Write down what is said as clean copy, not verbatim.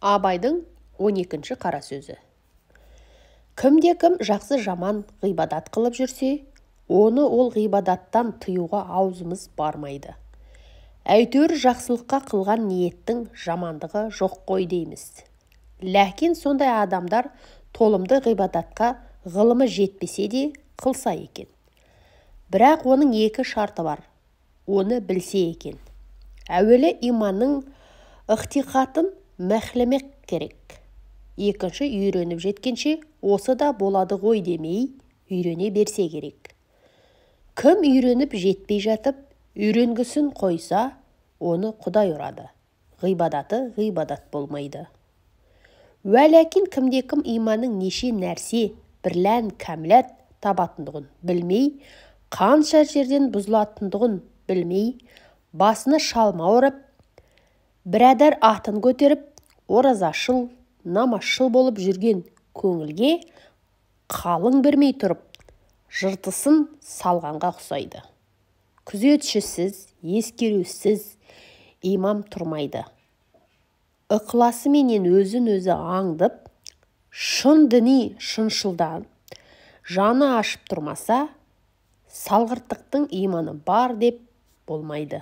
Абайдың 12-ші қара сөзі. Кімде-кім жақсы жаман ғибадат қылып жүрсе, оны ол ғибадаттан тыюға аузымыз бармайды. Әйтеуір жақсылыққа қылған ниеттің жамандығы жоқ қой дейміз. Ләкин сондай адамдар толымды ғибадатқа ғылымы жетпесе де қылса екен. Бірақ оның екі шарты бар. Оны білсе екен. Әуелі иманның ықтиқатын мәхлемек керек. Екінші, үйреніп жеткенше осы да болады ғой демей, үйрене берсе керек. Кім үйреніп жетпей жатып, үйренгісін қойса, оны Құдай ұрады. Ғибадаты ғибадат болмайды. Уәләкин кімде-кім иманның неше нәрсе бірлән кәмілет табатындығын білмей, қанша жерден бұзылатындығын білмей, басына шалма ұрып, бірадар атын көтеріп, оразашыл, намазшыл болып жүрген көңілге қалың бермей тұрып, жыртысын салғанға ұқсайды. Күзетшісіз, ескерусіз имам тұрмайды. Ықыласыменен өзін-өзі аңдып, шын діни шыншылдан жаны ашып тұрмаса, салғырттықтың иманы бар деп болмайды.